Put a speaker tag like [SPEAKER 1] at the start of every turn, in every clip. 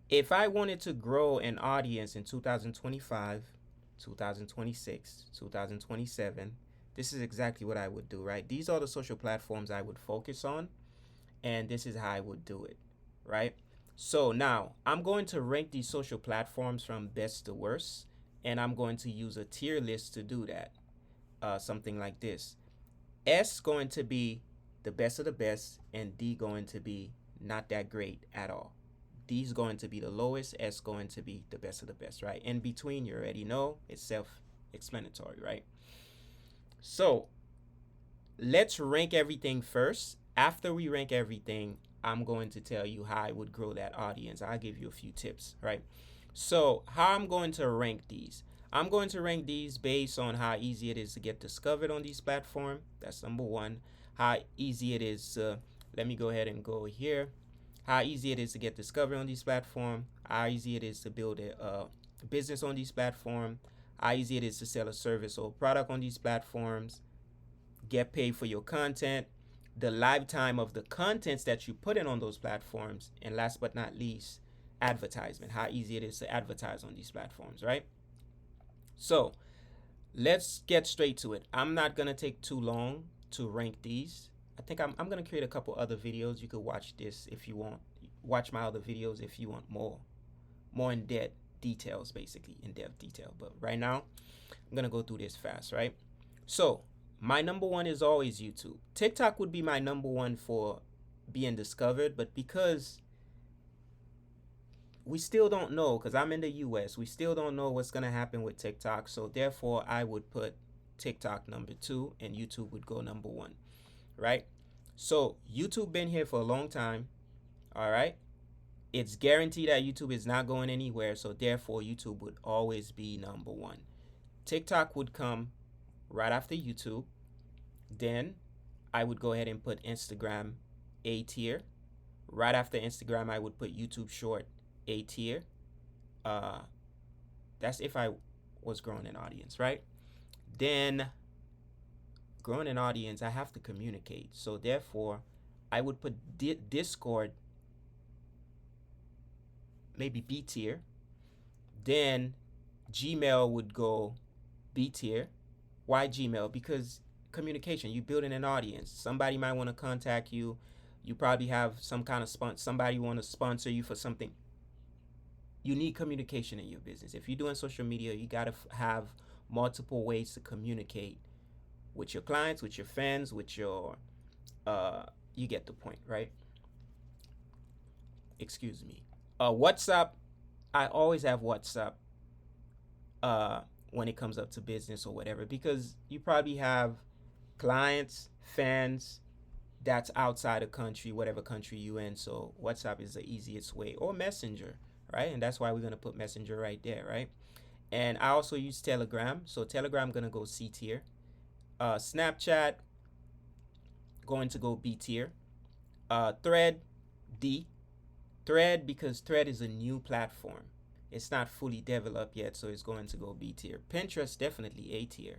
[SPEAKER 1] If I wanted to grow an audience in 2025, 2026, 2027, this is exactly what I would do, right? These are the social platforms I would focus on, and this is how I would do it, right? So now I'm going to rank these social platforms from best to worst, and I'm going to use a tier list to do that. Something like this: S going to be the best of the best, and D going to be not that great at all. D is going to be the lowest, S going to be the best of the best, right? In between, you already know, it's self-explanatory, right? So let's rank everything first. After we rank everything, I'm going to tell you how I would grow that audience. I'll give you a few tips, right? So, how I'm going to rank these. I'm going to rank these based on how easy it is to get discovered on these platforms. That's number one. How easy it is let me go ahead and go here. How easy it is to get discovered on these platforms. How easy it is to build a business on these platforms. How easy it is to sell a service or product on these platforms. Get paid for your content, the lifetime of the contents that you put in on those platforms, and last but not least, advertisement. How easy it is to advertise on these platforms, right? So let's get straight to it. I'm not gonna take too long to rank these. I think I'm gonna create a couple other videos. You could watch this if you want. Watch my other videos if you want more in depth details, basically in depth detail. But right now, I'm gonna go through this fast, right? So my number one is always YouTube. TikTok would be my number one for being discovered, but because we still don't know, because I'm in the US, we still don't know what's going to happen with TikTok. So therefore, I would put TikTok number two and YouTube would go number one, right? So YouTube been here for a long time, all right? It's guaranteed that YouTube is not going anywhere. So therefore, YouTube would always be number one. TikTok would come right after YouTube. Then I would go ahead and put Instagram A tier. Right after Instagram, I would put YouTube Short A tier. Uh, that's if I was growing an audience, right? Then growing an audience, I have to communicate. So therefore, I would put Discord maybe B tier. Then Gmail would go B tier. Why Gmail? Because communication, you building an audience. Somebody might want to contact you. You probably have some kind of somebody want to sponsor you for something. You need communication in your business. If you're doing social media, you got to have multiple ways to communicate with your clients, with your fans, with your you get the point, right? Excuse me. WhatsApp, I always have WhatsApp when it comes up to business or whatever, because you probably have clients, fans that's outside the country, whatever country you in. So WhatsApp is the easiest way, or Messenger, right? And that's why we're gonna put Messenger right there, right? And I also use Telegram, so Telegram gonna go C tier. Snapchat going to go B tier. Thread D. Thread, because Thread is a new platform. It's not fully developed yet, so it's going to go B tier. Pinterest definitely A tier.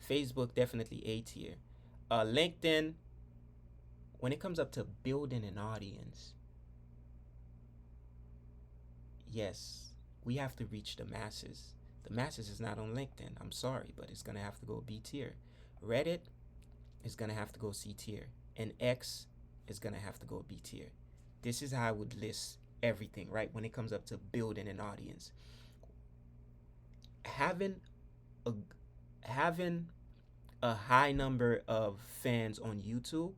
[SPEAKER 1] Facebook definitely A tier. LinkedIn, when it comes up to building an audience, yes, we have to reach the masses. The masses is not on LinkedIn. I'm sorry, but it's gonna have to go B tier. Reddit is gonna have to go C tier, and X is gonna have to go B tier. This is how I would list everything, right? When it comes up to building an audience, having a having a high number of fans on YouTube,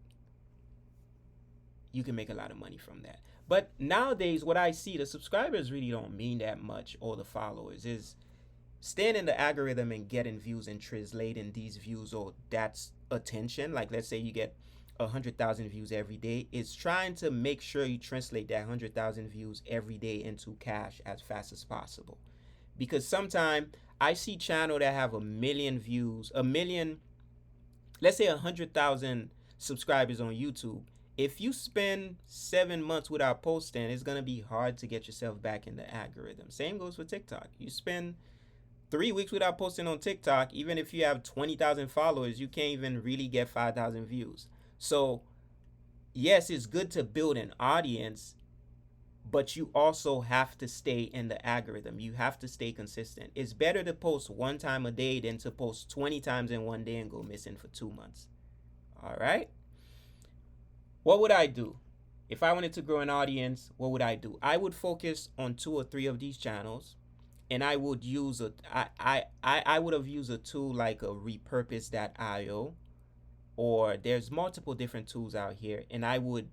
[SPEAKER 1] you can make a lot of money from that. But nowadays, what I see, the subscribers really don't mean that much, or the followers. Is staying in the algorithm and getting views and translating these views, or that's attention. Like, let's say you get 100,000 views every day. It's trying to make sure you translate that 100,000 views every day into cash as fast as possible. Because sometimes I see channel that have 1 million views, 1 million, let's say 100,000 subscribers on YouTube. If you spend 7 months without posting, it's gonna be hard to get yourself back in the algorithm. Same goes for TikTok. You spend 3 weeks without posting on TikTok, even if you have 20,000 followers, you can't even really get 5,000 views. So yes, it's good to build an audience, but you also have to stay in the algorithm. You have to stay consistent. It's better to post 1 time a day than to post 20 times in one day and go missing for 2 months. All right. What would I do? If I wanted to grow an audience, what would I do? I would focus on 2 or 3 of these channels, and I would use I would have used a tool like a repurpose.io, or there's multiple different tools out here, and I would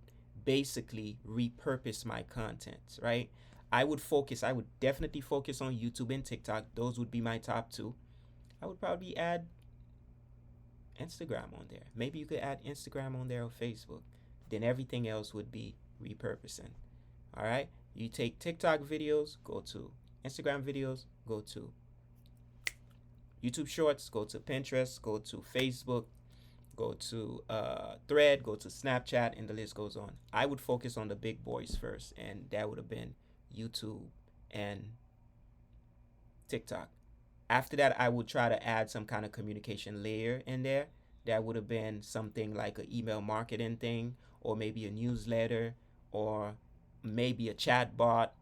[SPEAKER 1] basically repurpose my content, right? I would definitely focus on YouTube and TikTok. Those would be my top 2. I would probably add Instagram on there. Maybe you could add Instagram on there or Facebook. Then everything else would be repurposing. All right? You take TikTok videos, go to Instagram videos, go to YouTube Shorts, go to Pinterest, go to Facebook, go to Thread, go to Snapchat, and the list goes on. I would focus on the big boys first, and that would have been YouTube and TikTok. After that, I would try to add some kind of communication layer in there. That would have been something like an email marketing thing, or maybe a newsletter, or maybe a chat bot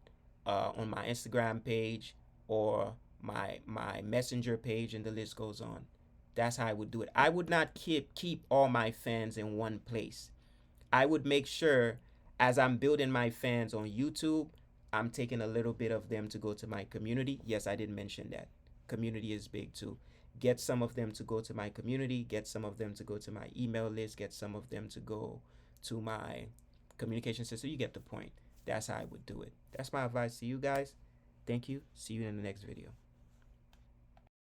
[SPEAKER 1] on my Instagram page, or my messenger page, and the list goes on. That's how I would do it. I would not keep all my fans in one place. I would make sure, as I'm building my fans on YouTube, I'm taking a little bit of them to go to my community. Yes, I did mention that. Community is big too. Get some of them to go to my community, get some of them to go to my email list, get some of them to go to my communication system. You get the point. That's how I would do it. That's my advice to you guys. Thank you. See you in the next video.